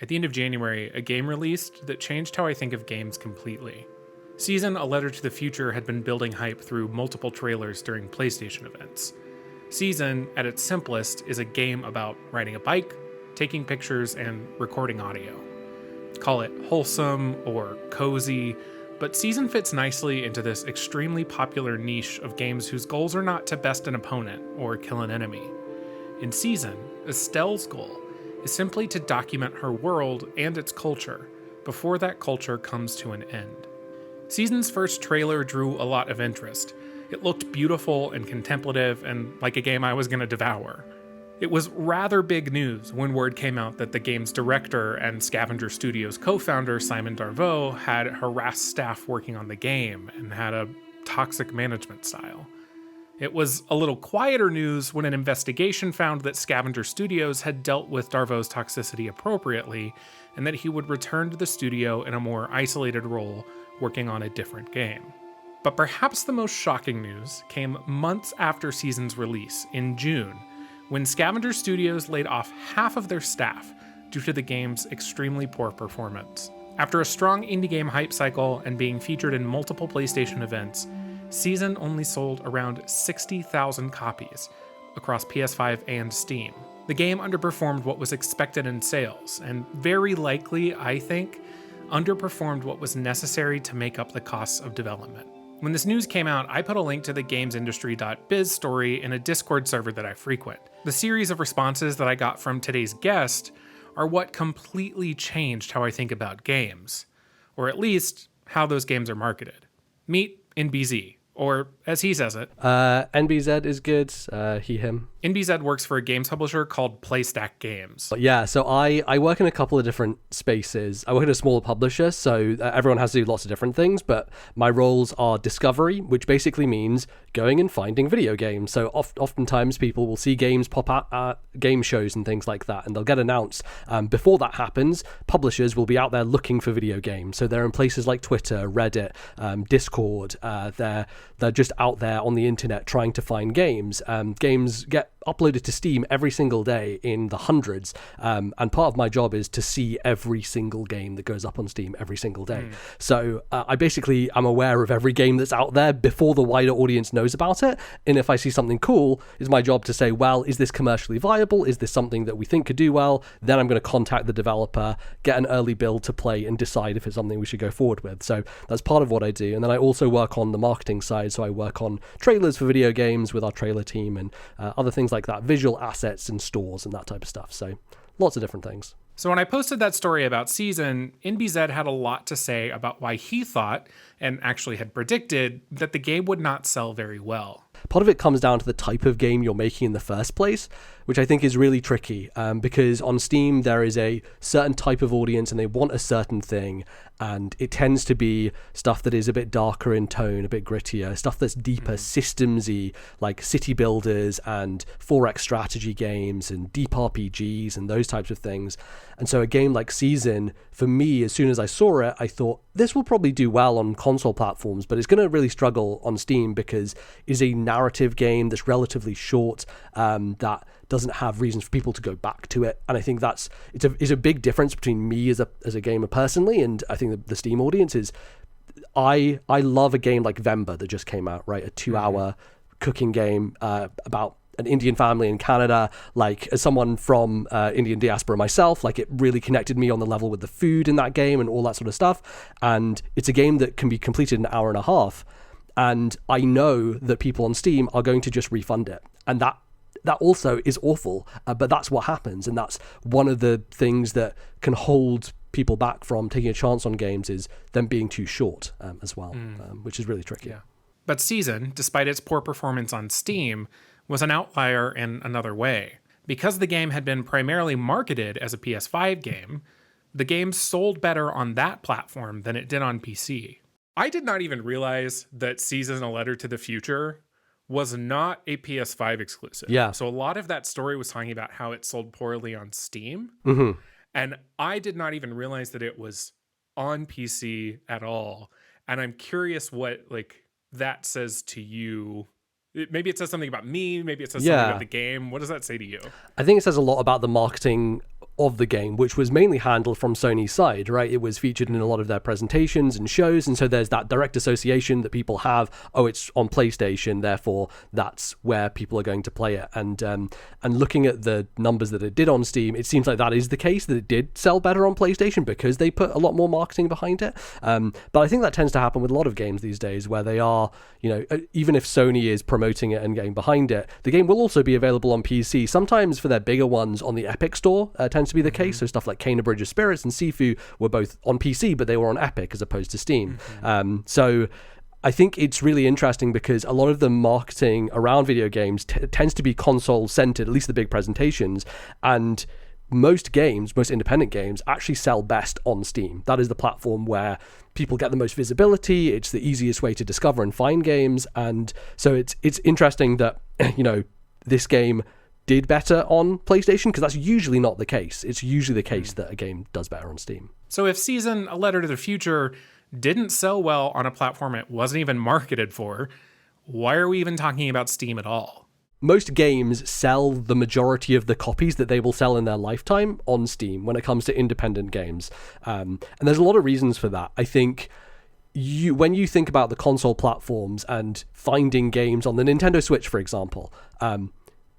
At the end of January, a game released that changed how I think of games completely. Season, A Letter to the Future had been building hype through multiple trailers during PlayStation events. Season, at its simplest, is a game about riding a bike, taking pictures, and recording audio. Call it wholesome or cozy, but Season fits nicely into this extremely popular niche of games whose goals are not to best an opponent or kill an enemy. In Season, Estelle's goal is simply to document her world and its culture before that culture comes to an end. Season's first trailer drew a lot of interest. It looked beautiful and contemplative and like a game I was going to devour. It was rather big news when word came out that the game's director and Scavenger Studios co-founder Simon Darvaux had harassed staff working on the game and had a toxic management style. It was a little quieter news when an investigation found that Scavenger Studios had dealt with Darvaux's toxicity appropriately and that he would return to the studio in a more isolated role working on a different game. But perhaps the most shocking news came months after Season's release, in June, when Scavenger Studios laid off half of their staff due to the game's extremely poor performance. After a strong indie game hype cycle and being featured in multiple PlayStation events, Season only sold around 60,000 copies across PS5 and Steam. The game underperformed what was expected in sales, and very likely, I think, underperformed what was necessary to make up the costs of development. When this news came out, I put a link to the gamesindustry.biz story in a Discord server that I frequent. The series of responses that I got from today's guest are what completely changed how I think about games, or at least how those games are marketed. Meet NBZ, or as he says it, NBZ is good, he, him. NBZ works for a games publisher called PlayStack Games. Yeah, so I work in a couple of different spaces. I work in a smaller publisher, so everyone has to do lots of different things, but my roles are discovery, which basically means going and finding video games. So oftentimes people will see games pop out at game shows and things like that, and they'll get announced. Before that happens, publishers will be out there looking for video games. So they're in places like Twitter, Reddit, Discord. They're just out there on the internet trying to find games. Games get uploaded to Steam every single day in the hundreds, and part of my job is to see every single game that goes up on Steam every single day. So I basically am aware of every game that's out there before the wider audience knows about it, and if I see something cool, it's my job to say, well, is this commercially viable? Is this something that we think could do well? Then I'm going to contact the developer, get an early build to play, and decide if it's something we should go forward with. So that's part of what I do. And then I also work on the marketing side, so I work on trailers for video games with our trailer team and other things like that, visual assets and stores and that type of stuff. So lots of different things. So when I posted that story about Season, NBZ had a lot to say about why he thought, and actually had predicted, that the game would not sell very well. Part of it comes down to the type of game you're making in the first place, which I think is really tricky, because on Steam there is a certain type of audience and they want a certain thing, and it tends to be stuff that is a bit darker in tone, a bit grittier, stuff that's deeper, systemsy, like city builders and 4X strategy games and deep RPGs and those types of things. And so a game like Season, for me, as soon as I saw it, I thought, this will probably do well on console platforms, but it's going to really struggle on Steam because it's a narrative game that's relatively short, that doesn't have reasons for people to go back to it. And I think it's a big difference between me as a gamer personally, and I think the Steam audience is, I love a game like Vember that just came out, right? A 2-hour cooking game about an Indian family in Canada. Like, as someone from Indian diaspora myself, like, it really connected me on the level with the food in that game and all that sort of stuff. And it's a game that can be completed in an hour and a half. And I know that people on Steam are going to just refund it. And that also is awful, but that's what happens. And that's one of the things that can hold people back from taking a chance on games, is them being too short as well, which is really tricky. Yeah. But Season, despite its poor performance on Steam, was an outlier in another way. Because the game had been primarily marketed as a PS5 game, the game sold better on that platform than it did on PC. I did not even realize that Season, A Letter to the Future was not a PS5 exclusive. Yeah. So a lot of that story was talking about how it sold poorly on Steam. And I did not even realize that it was on PC at all. And I'm curious what that says to you. Maybe it says something about me. Maybe it says something about the game. What does that say to you? I think it says a lot about the marketing of the game, which was mainly handled from Sony's side, right? It was featured in a lot of their presentations and shows, and so there's that direct association that people have. Oh, it's on PlayStation, therefore that's where people are going to play it. And looking at the numbers that it did on Steam, it seems like that is the case, that it did sell better on PlayStation because they put a lot more marketing behind it. But I think that tends to happen with a lot of games these days, where they are, even if Sony is promoting it and getting behind it, the game will also be available on PC. Sometimes for their bigger ones on the Epic Store, tends to be the case. So stuff like Kena Bridge of Spirits and Sifu were both on PC, but they were on Epic as opposed to Steam. So I think it's really interesting because a lot of the marketing around video games tends to be console centered, at least the big presentations, and most independent games actually sell best on Steam. That is the platform where people get the most visibility. It's the easiest way to discover and find games. And so it's interesting that, this game did better on PlayStation, because that's usually not the case. It's usually the case that a game does better on Steam. So if Season, A Letter to the Future didn't sell well on a platform it wasn't even marketed for, why are we even talking about Steam at all? Most games sell the majority of the copies that they will sell in their lifetime on Steam when it comes to independent games. And there's a lot of reasons for that. I think when you think about the console platforms and finding games on the Nintendo Switch, for example,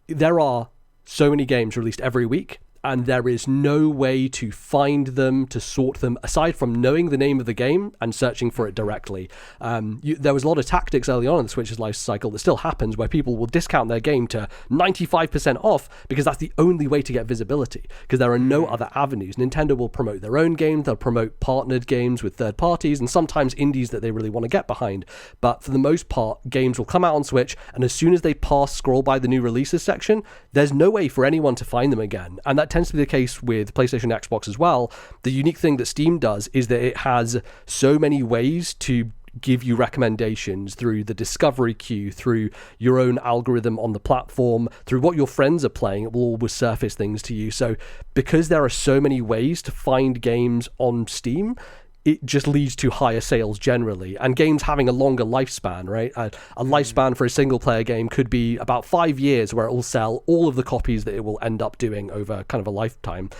there are so many games released every week, and there is no way to find them, to sort them, aside from knowing the name of the game and searching for it directly. There was a lot of tactics early on in the Switch's life cycle that still happens, where people will discount their game to 95% off because that's the only way to get visibility, because there are no other avenues. Nintendo will promote their own games, they'll promote partnered games with third parties, and sometimes indies that they really want to get behind. But for the most part, games will come out on Switch, and as soon as they scroll by the new releases section, there's no way for anyone to find them again. And that tends to be the case with PlayStation and Xbox as well. The unique thing that Steam does is that it has so many ways to give you recommendations through the discovery queue, through your own algorithm on the platform, through what your friends are playing. It will always surface things to you. So because there are so many ways to find games on Steam, it just leads to higher sales generally, and games having a longer lifespan, right? A lifespan for a single player game could be about 5 years, where it will sell all of the copies that it will end up doing over kind of a lifetime.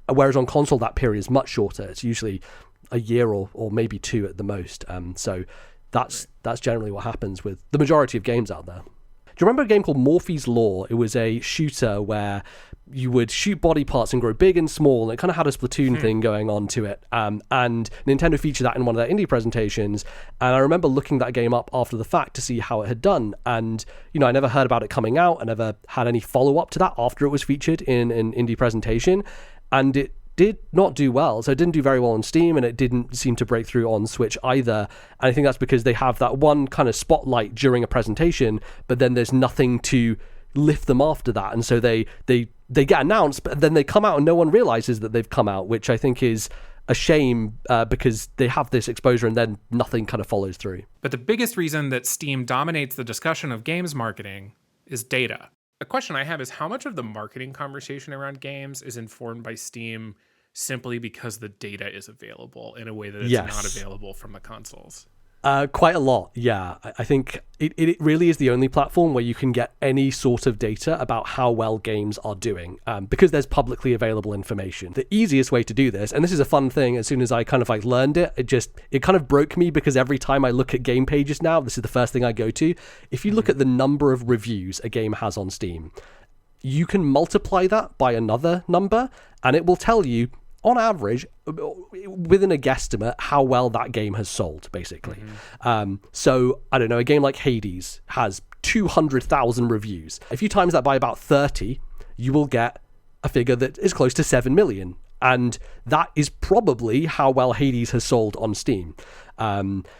Whereas on console, that period is much shorter. It's usually a year or maybe 2 at the most. So that's generally what happens with the majority of games out there. Do you remember a game called Morphe's Law? It was a shooter where you would shoot body parts and grow big and small, and it kind of had a Splatoon thing going on to it. And Nintendo featured that in one of their indie presentations. And I remember looking that game up after the fact to see how it had done. And, I never heard about it coming out. I never had any follow-up to that after it was featured in an indie presentation. And it did not do well. So it didn't do very well on Steam, and it didn't seem to break through on Switch either. And I think that's because they have that one kind of spotlight during a presentation, but then there's nothing to lift them after that. And so they get announced, but then they come out and no one realizes that they've come out, which I think is a shame, because they have this exposure and then nothing kind of follows through. But the biggest reason that Steam dominates the discussion of games marketing is data. A question I have is, how much of the marketing conversation around games is informed by Steam simply because the data is available in a way that it's not available from the consoles? Quite a lot, yeah. I think it really is the only platform where you can get any sort of data about how well games are doing, because there's publicly available information. The easiest way to do this, and this is a fun thing, as soon as I kind of learned it, it kind of broke me, because every time I look at game pages now, this is the first thing I go to. If you look at the number of reviews a game has on Steam, you can multiply that by another number, and it will tell you, on average, within a guesstimate, how well that game has sold, basically. So, I don't know, a game like Hades has 200,000 reviews. If you times that by about 30, you will get a figure that is close to 7 million. And that is probably how well Hades has sold on Steam.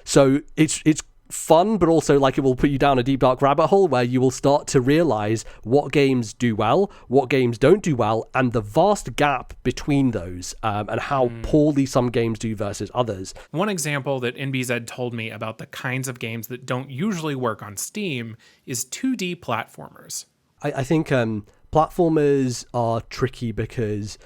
So it's fun, but also it will put you down a deep dark rabbit hole where you will start to realize what games do well, what games don't do well, and the vast gap between those, and how poorly some games do versus others. One example that NBZ told me about the kinds of games that don't usually work on Steam is 2D platformers. I think platformers are tricky because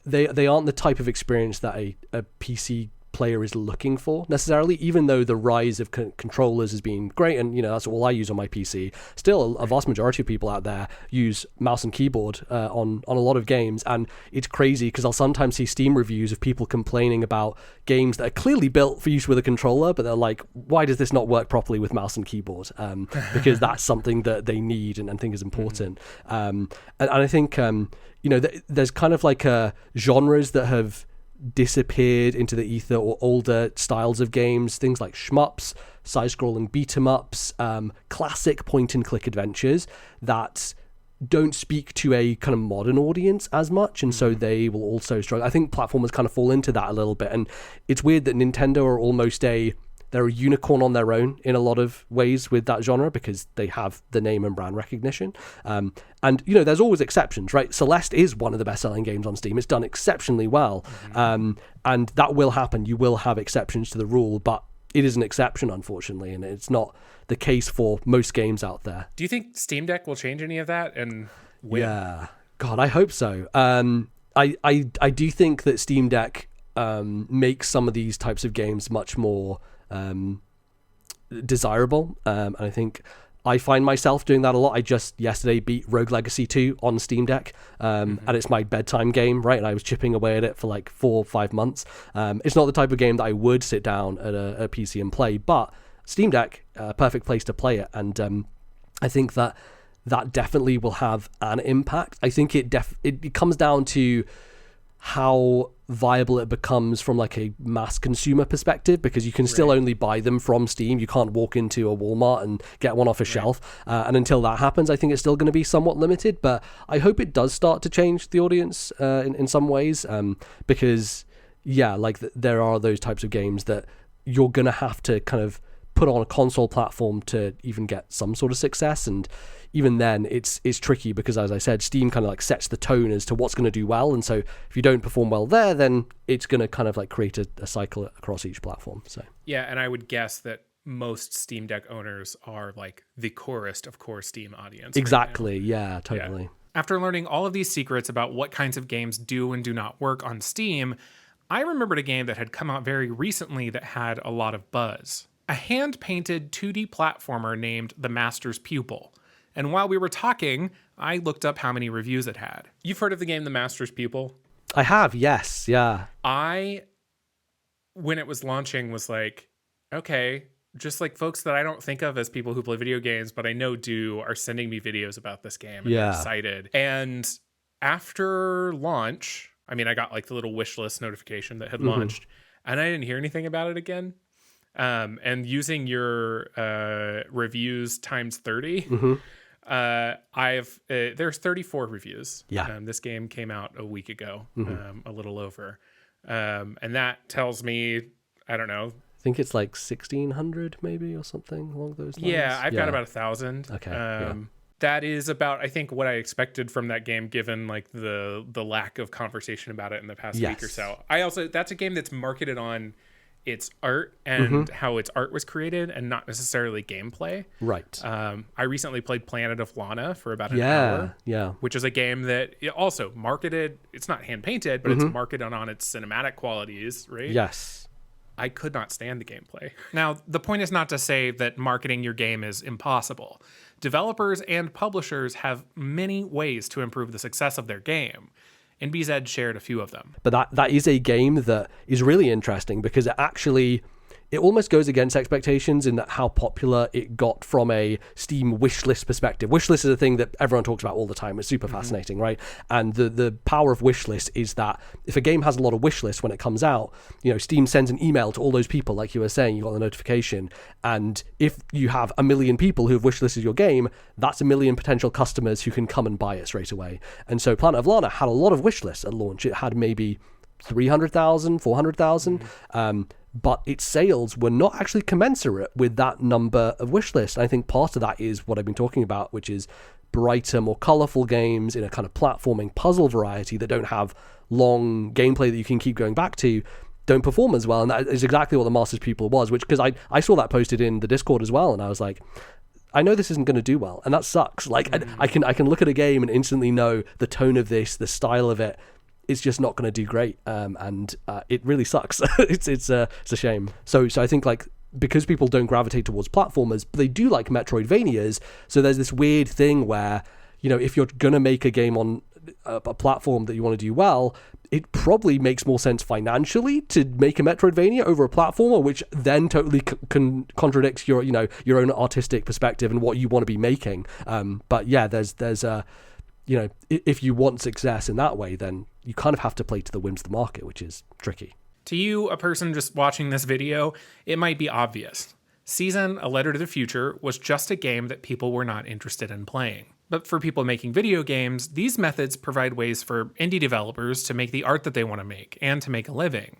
they aren't the type of experience that a PC player is looking for necessarily, even though the rise of controllers has been great, and that's all I use on my PC. Still, a vast majority of people out there use mouse and keyboard on a lot of games, and it's crazy because I'll sometimes see Steam reviews of people complaining about games that are clearly built for use with a controller, but they're like, why does this not work properly with mouse and keyboard? Because that's something that they need and think is important. And I think there's kind of like genres that have disappeared into the ether, or older styles of games, things like shmups, side-scrolling beat-em-ups, classic point-and-click adventures that don't speak to a kind of modern audience as much, and so they will also struggle. I think platformers kind of fall into that a little bit, and it's weird that Nintendo are almost they're a unicorn on their own in a lot of ways with that genre because they have the name and brand recognition. And there's always exceptions, right? Celeste is one of the best-selling games on Steam. It's done exceptionally well, and that will happen. You will have exceptions to the rule, but it is an exception, unfortunately, and it's not the case for most games out there. Do you think Steam Deck will change any of that? And when? Yeah, God, I hope so. I do think that Steam Deck makes some of these types of games much more desirable, and I think I find myself doing that a lot. I just yesterday beat Rogue Legacy 2 on Steam Deck, and it's my bedtime game, right? And I was chipping away at it for like 4 or 5 months. It's not the type of game that I would sit down at a PC and play, but Steam Deck, perfect place to play it, and I think that definitely will have an impact. I think it comes down to how viable it becomes from like a mass consumer perspective, because you can still only buy them from Steam. You can't walk into a Walmart and get one off a shelf, and until that happens, I think it's still going to be somewhat limited, but I hope it does start to change the audience in some ways, because there are those types of games that you're going to have to kind of put on a console platform to even get some sort of success, and even then it's tricky because, as I said, Steam kind of like sets the tone as to what's going to do well, and so if you don't perform well there, then it's going to kind of like create a cycle across each platform. So yeah, and I would guess that most Steam Deck owners are like the corest of core Steam audience. Exactly, yeah, totally. Yeah. After learning all of these secrets about what kinds of games do and do not work on Steam, I remembered a game that had come out very recently that had a lot of buzz. A hand-painted 2D platformer named The Master's Pupil. And while we were talking, I looked up how many reviews it had. You've heard of the game The Master's Pupil? I have, yes, yeah. When it was launching, was like, okay, just like folks that I don't think of as people who play video games, but I know do, are sending me videos about this game, and they're excited. And after launch, I got like the little wish list notification that had launched, and I didn't hear anything about it again. And using your reviews times 30, there's 34 reviews. Yeah. This game came out a week ago, a little over. And that tells me, I don't know. I think it's like 1,600 maybe or something along those lines. Yeah, I've got about 1,000. Okay. That is about, I think, what I expected from that game, given like the lack of conversation about it in the past week or so. That's a game that's marketed on its art and how its art was created, and not necessarily gameplay. Right. I recently played Planet of Lana for about an hour. Yeah. Which is a game that it also marketed. It's not hand painted, but it's marketed on its cinematic qualities, right? Yes. I could not stand the gameplay. Now, the point is not to say that marketing your game is impossible. Developers and publishers have many ways to improve the success of their game, and BZ shared a few of them. But that is a game that is really interesting because it almost goes against expectations in that how popular it got from a Steam wishlist perspective. Wishlist is a thing that everyone talks about all the time. It's super fascinating, right? And the power of wishlist is that if a game has a lot of wishlists when it comes out, Steam sends an email to all those people, like you were saying, you got the notification. And if you have 1 million people who have wishlisted your game, that's 1 million potential customers who can come and buy it straight away. And so Planet of Lana had a lot of wishlists at launch. It had maybe 300,000, 400,000. But its sales were not actually commensurate with that number of wishlists. And I think part of that is what I've been talking about, which is brighter, more colorful games in a kind of platforming puzzle variety that don't have long gameplay that you can keep going back to, don't perform as well. And that is exactly what the Master's Pupil was, which, because I saw that posted in the Discord as well, and I was like, I know this isn't going to do well, and that sucks. Like, I can look at a game and instantly know the tone of this, the style of it, it's just not going to do great, and it really sucks. it's a shame. So I think like, because people don't gravitate towards platformers, but they do like Metroidvanias. So there's this weird thing where, you know, if you're gonna make a game on a platform that you want to do well, it probably makes more sense financially to make a Metroidvania over a platformer, which then totally contradicts your, you know, your own artistic perspective and what you want to be making. But yeah, there's you know, if you want success in that way, then you kind of have to play to the whims of the market, which is tricky. To you, a person just watching this video, it might be obvious. Season, A Letter to the Future, was just a game that people were not interested in playing. But for people making video games, these methods provide ways for indie developers to make the art that they want to make and to make a living.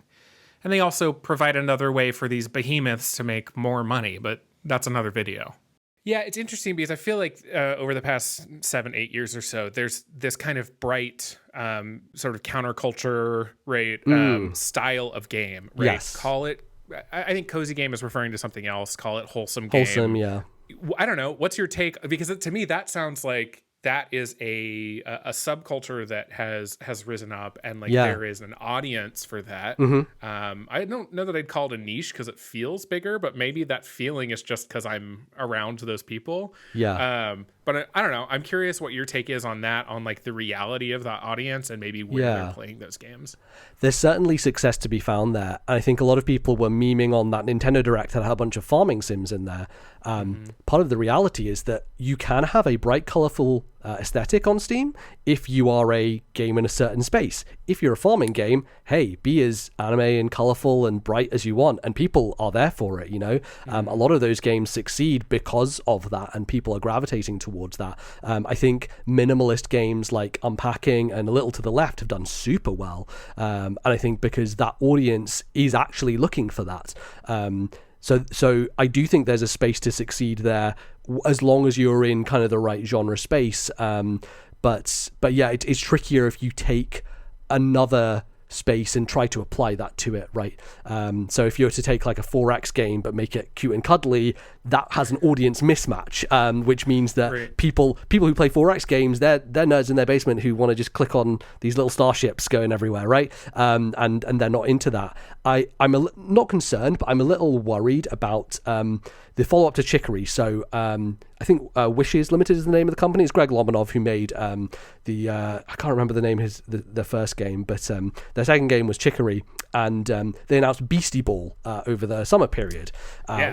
And they also provide another way for these behemoths to make more money, but that's another video. Yeah, it's interesting because I feel like over the past 7-8 years or so, there's this kind of bright sort of counterculture, right, style of game, right? Yes. Call it, I think cozy game is referring to something else. Call it wholesome game. Wholesome, yeah. I don't know. What's your take? Because to me, that sounds like that is a subculture that has risen up, and like there is an audience for that. I don't know that I'd call it a niche because it feels bigger, but maybe that feeling is just because I'm around those people. Yeah. But I don't know. I'm curious what your take is on that, on like the reality of that audience and maybe where they're playing those games. There's certainly success to be found there. I think a lot of people were memeing on that Nintendo Direct that had a bunch of farming sims in there. Part of the reality is that you can have a bright, colorful aesthetic on Steam if you are a game in a certain space. If you're a farming game, hey, be as anime and colorful and bright as you want, and people are there for it, you know. A lot of those games succeed because of that, and people are gravitating towards that. I think minimalist games like Unpacking and A Little to the Left have done super well, and I think because that audience is actually looking for that. So I do think there's a space to succeed there, as long as you're in kind of the right genre space. But yeah, it's trickier if you take another space and try to apply that to it, right? So if you were to take like a 4X game but make it cute and cuddly, that has an audience mismatch, which means that people who play 4X games, they're nerds in their basement who want to just click on these little starships going everywhere, right? And they're not into that. I'm not concerned, but I'm a little worried about the follow-up to Chicory. So I think Wishes Limited is the name of the company. It's Greg Lobanov who made I can't remember the name of the first game, but their second game was Chicory, and they announced Beastie Ball over the summer period,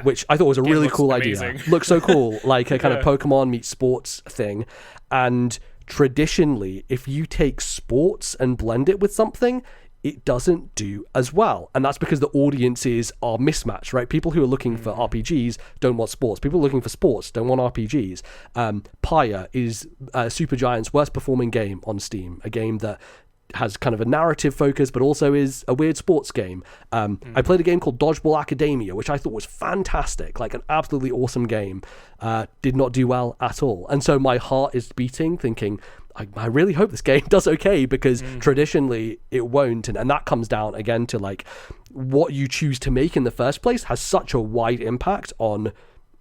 which I thought was a really cool idea. Looks so cool, like a kind of Pokemon meets sports thing. And traditionally, if you take sports and blend it with something, it doesn't do as well. And that's because the audiences are mismatched, right? People who are looking for RPGs don't want sports. People looking for sports don't want RPGs. Pyre is Supergiant's worst performing game on Steam, a game that has kind of a narrative focus, but also is a weird sports game. I played a game called Dodgeball Academia, which I thought was fantastic, like an absolutely awesome game. Did not do well at all. And so my heart is beating, thinking, I really hope this game does okay, because traditionally it won't. And that comes down again to like what you choose to make in the first place has such a wide impact on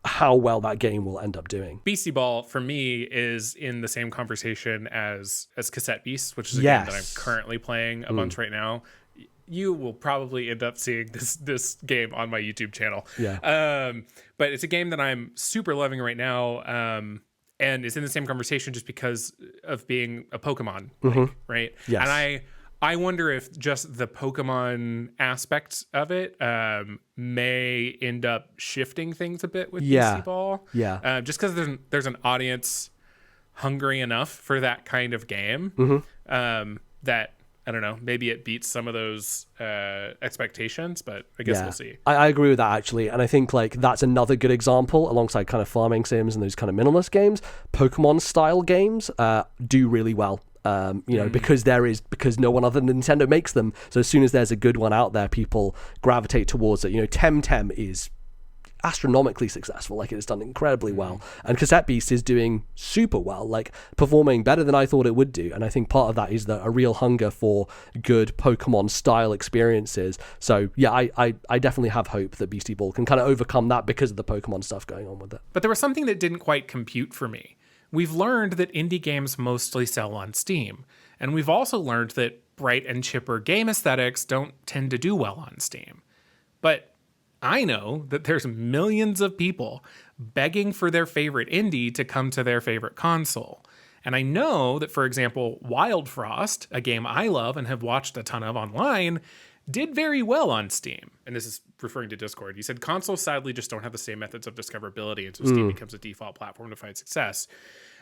how well that game will end up doing. Beastie Ball for me is in the same conversation as Cassette Beasts, which is a game that I'm currently playing a bunch right now. You will probably end up seeing this game on my YouTube channel. But it's a game that I'm super loving right now. And it's in the same conversation just because of being a Pokemon, right? Yes. And I wonder if just the Pokemon aspect of it may end up shifting things a bit with Beastie Ball. Just because there's an audience hungry enough for that kind of game that, I don't know, maybe it beats some of those expectations, but I guess we'll see. I agree with that, actually. And I think like that's another good example, alongside kind of farming sims and those kind of minimalist games. Pokemon style games do really well. Because no one other than Nintendo makes them. So as soon as there's a good one out there, people gravitate towards it. You know, Temtem is astronomically successful, like it's done incredibly well, and Cassette Beast is doing super well, like performing better than I thought it would do. And I think part of that is a real hunger for good Pokemon style experiences. So yeah, I definitely have hope that Beastie Ball can kind of overcome that because of the Pokemon stuff going on with it. But there was something that didn't quite compute for me. We've learned that indie games mostly sell on Steam, and we've also learned that bright and chipper game aesthetics don't tend to do well on Steam. But I know that there's millions of people begging for their favorite indie to come to their favorite console. And I know that, for example, Wild Frost, a game I love and have watched a ton of online, did very well on Steam. And this is referring to Discord. He said consoles sadly just don't have the same methods of discoverability, and so Steam becomes a default platform to find success.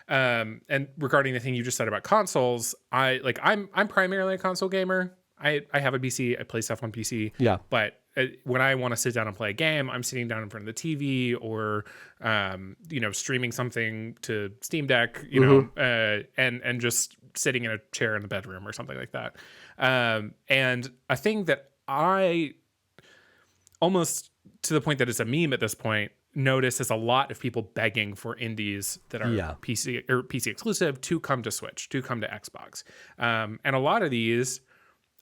And regarding the thing you just said about consoles, I'm primarily a console gamer. I have a PC. I play stuff on PC. Yeah. But when I want to sit down and play a game, I'm sitting down in front of the TV or, streaming something to Steam Deck, and just sitting in a chair in the bedroom or something like that. And a thing that I almost to the point that it's a meme at this point notice is a lot of people begging for indies that are PC exclusive to come to Switch, to come to Xbox. And a lot of these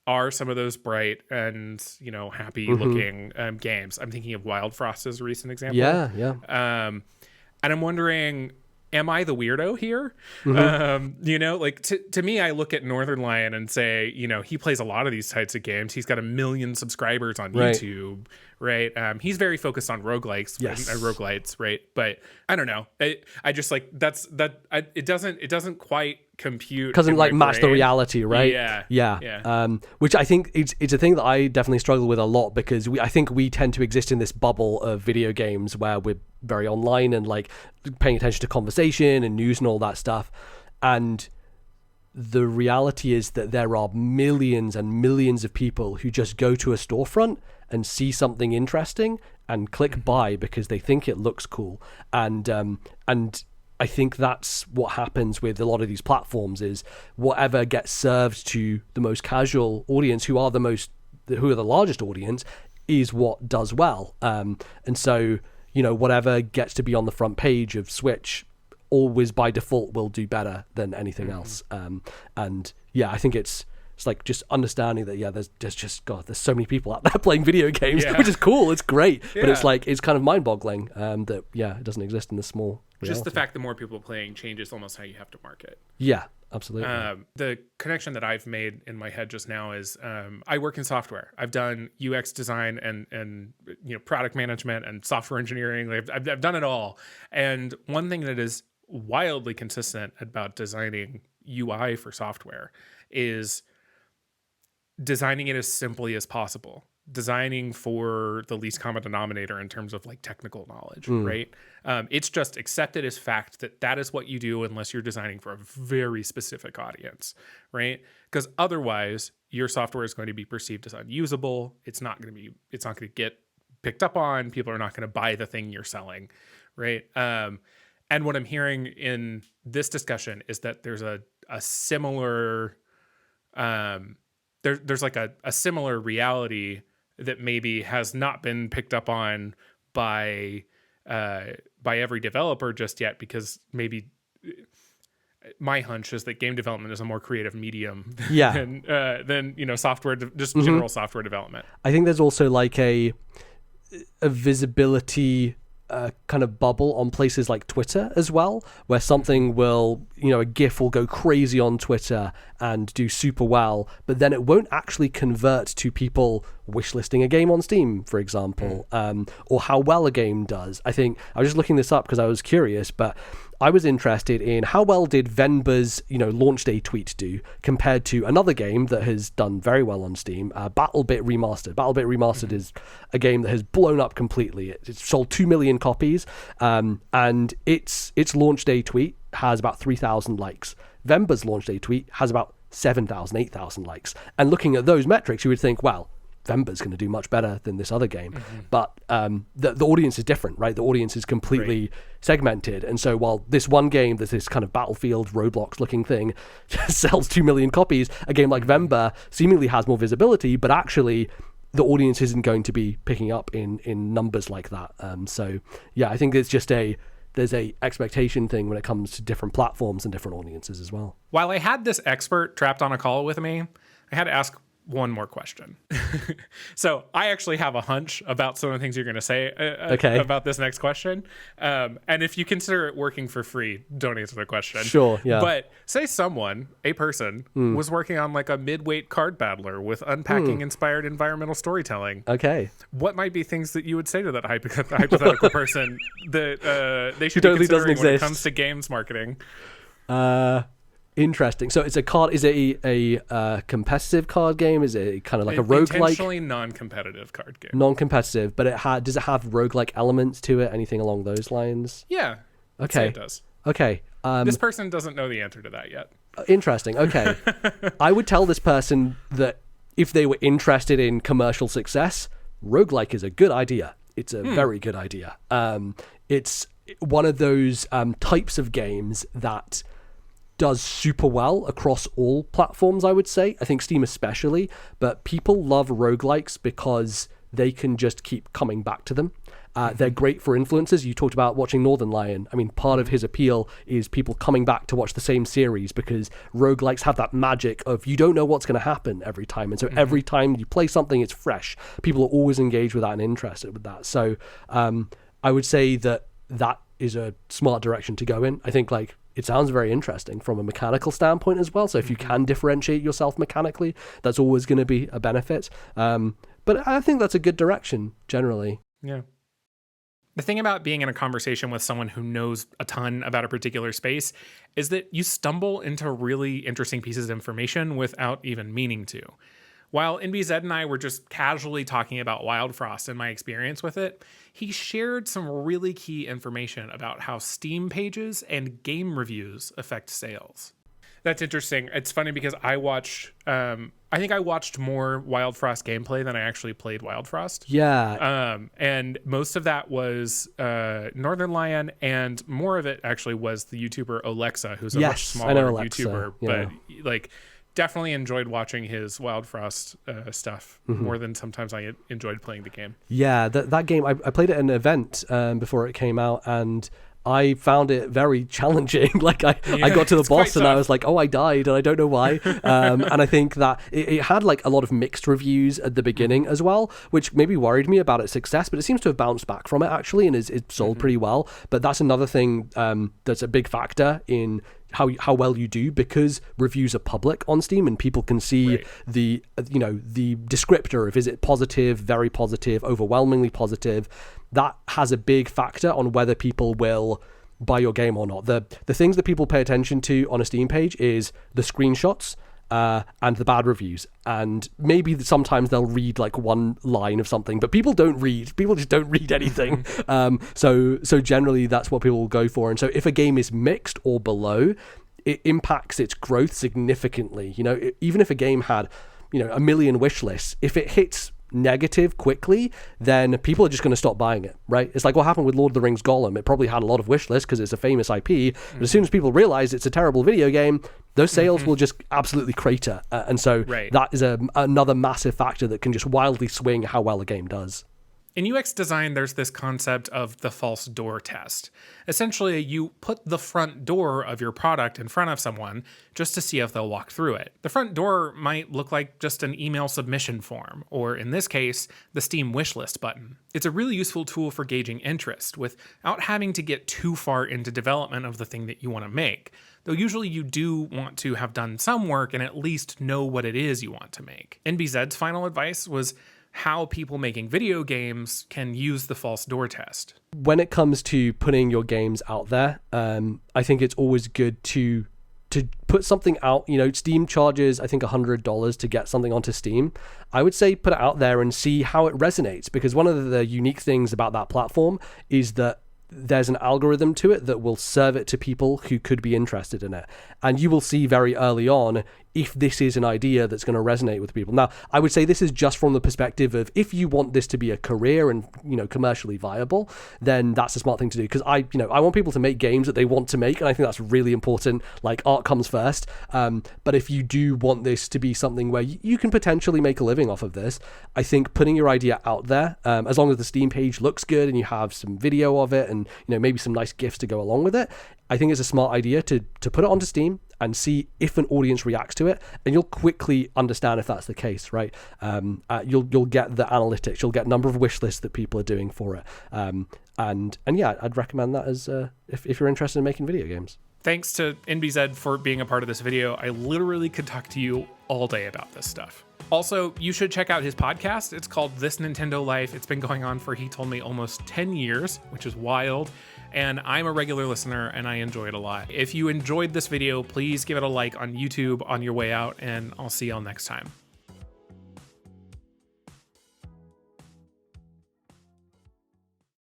are some of those bright and, happy looking games. I'm thinking of Wild Frost as a recent example. Yeah. And I'm wondering, am I the weirdo here? To me, I look at Northern Lion and say, he plays a lot of these types of games. He's got 1 million subscribers on YouTube, right? He's very focused on roguelikes, roguelites, right? But I don't know. I just it doesn't quite compute. Doesn't match the reality, right? Yeah. Which I think it's a thing that I definitely struggle with a lot, because I think we tend to exist in this bubble of video games where we're very online and paying attention to conversation and news and all that stuff. And the reality is that there are millions and millions of people who just go to a storefront and see something interesting and click buy because they think it looks cool. And I think that's what happens with a lot of these platforms, is whatever gets served to the most casual audience, who are the largest audience, is what does well. And so, whatever gets to be on the front page of Switch always by default will do better than anything else. And yeah, I think it's just understanding that there's so many people out there playing video games, which is cool, it's great, but it's kind of mind-boggling that it doesn't exist in this small reality. Just the fact that more people playing changes almost how you have to market. Yeah, absolutely. The connection that I've made in my head just now is I work in software. I've done UX design and product management and software engineering. I've done it all. And one thing that is wildly consistent about designing UI for software is designing it as simply as possible. Designing for the least common denominator in terms of technical knowledge, right? It's just accepted as fact that is what you do unless you're designing for a very specific audience, right? Because otherwise your software is going to be perceived as unusable. It's not going to get picked up on. People are not going to buy the thing you're selling, right? And what I'm hearing in this discussion is that there's a similar there's a similar reality that maybe has not been picked up on by every developer just yet, because maybe my hunch is that game development is a more creative medium than software, general software development. I think there's also a visibility kind of bubble on places like Twitter as well, where something will, a GIF will go crazy on Twitter and do super well, but then it won't actually convert to people wishlisting a game on Steam, for example, or how well a game does. I think I was just looking this up because I was curious, but I was interested in how well did Venba's, launch day tweet do compared to another game that has done very well on Steam, BattleBit Remastered. BattleBit Remastered is a game that has blown up completely. It's sold 2 million copies, and its launch day tweet has about 3,000 likes. Venba's launch day tweet has about 7,000, 8,000 likes. And looking at those metrics, you would think, well, Venba's going to do much better than this other game. But the audience is different, right? The audience is completely segmented. And so while this one game, there's this kind of Battlefield Roblox looking thing, sells 2 million copies, a game like Venba seemingly has more visibility, but actually the audience isn't going to be picking up in numbers like that. So yeah, I think it's just there's a expectation thing when it comes to different platforms and different audiences as well. While I had this expert trapped on a call with me, I had to ask one more question. So I actually have a hunch about some of the things you're going to say about this next question. And if you consider it working for free, don't answer the question. Sure, yeah. But say a person, was working on like a mid-weight card battler with unpacking-inspired environmental storytelling. Okay. What might be things that you would say to that hypothetical person that they should totally be considering doesn't exist when it comes to games marketing? Interesting. So it's a card. Is it a competitive card game? Is it kind of like a roguelike? Intentionally non-competitive card game. Non-competitive, but does it have roguelike elements to it? Anything along those lines? Yeah. I'd Okay. say it does. Okay. This person doesn't know the answer to that yet. Interesting. Okay. I would tell this person that if they were interested in commercial success, roguelike is a good idea. It's a very good idea. It's one of those types of games that does super well across all platforms, I would say. I think Steam especially, but people love roguelikes because they can just keep coming back to them. They're great for influencers. You talked about watching Northern Lion. I mean, part of his appeal is people coming back to watch the same series because roguelikes have that magic of you don't know what's going to happen every time. And so every time you play something, it's fresh. People are always engaged with that and interested with that. So I would say that is a smart direction to go in. I think it sounds very interesting from a mechanical standpoint as well. So if you can differentiate yourself mechanically, that's always going to be a benefit. But I think that's a good direction generally. Yeah. The thing about being in a conversation with someone who knows a ton about a particular space is that you stumble into really interesting pieces of information without even meaning to. While NBZ and I were just casually talking about Wild Frost and my experience with it, he shared some really key information about how Steam pages and game reviews affect sales. That's interesting. It's funny because I think I watched more Wild Frost gameplay than I actually played Wild Frost. Yeah. And most of that was Northern Lion, and more of it actually was the YouTuber Alexa, who's a much smaller YouTuber, but definitely enjoyed watching his Wild Frost stuff more than sometimes I enjoyed playing the game. Yeah, that game, I played it at an event before it came out, and I found it very challenging. I got to the boss and I was like, oh, I died and I don't know why. And I think that it had a lot of mixed reviews at the beginning as well, which maybe worried me about its success, but it seems to have bounced back from it actually and is sold pretty well. But that's another thing that's a big factor in how well you do, because reviews are public on Steam and people can see the descriptor of is it positive, very positive, overwhelmingly positive. That has a big factor on whether people will buy your game or not. The things that people pay attention to on a Steam page is the screenshots and the bad reviews, and maybe sometimes they'll read one line of something, but people just don't read anything. So generally that's what people will go for. And so if a game is mixed or below, it impacts its growth significantly. Even if a game had 1 million wish lists, if it hits negative quickly, then people are just going to stop buying it, right? It's like what happened with Lord of the Rings Gollum. It probably had a lot of wish lists because it's a famous IP, but as soon as people realize it's a terrible video game, those sales will just absolutely crater. And so that is another massive factor that can just wildly swing how well a game does. In UX design, there's this concept of the false door test. Essentially, you put the front door of your product in front of someone just to see if they'll walk through it. The front door might look like just an email submission form, or in this case, the Steam wishlist button. It's a really useful tool for gauging interest without having to get too far into development of the thing that you want to make. Though usually you do want to have done some work and at least know what it is you want to make. NBZ's final advice was how people making video games can use the false door test. When it comes to putting your games out there, I think it's always good to put something out. Steam charges, I think, $100 to get something onto Steam. I would say put it out there and see how it resonates, because one of the unique things about that platform is that there's an algorithm to it that will serve it to people who could be interested in it. And you will see very early on if this is an idea that's going to resonate with people. Now, I would say this is just from the perspective of if you want this to be a career and, commercially viable, then that's a smart thing to do. Because I want people to make games that they want to make, and I think that's really important. Art comes first. But if you do want this to be something where you can potentially make a living off of this, I think putting your idea out there, as long as the Steam page looks good and you have some video of it and, maybe some nice GIFs to go along with it, I think it's a smart idea to put it onto Steam and see if an audience reacts to it, and you'll quickly understand if that's the case, right? You'll get the analytics, you'll get number of wish lists that people are doing for it, and yeah, I'd recommend that as if you're interested in making video games. Thanks to NBZ for being a part of this video. I literally could talk to you all day about this stuff. Also, you should check out his podcast. It's called This Nintendo Life. It's been going on for, he told me, almost 10 years, which is wild. And I'm a regular listener and I enjoy it a lot. If you enjoyed this video, please give it a like on YouTube on your way out, and I'll see y'all next time.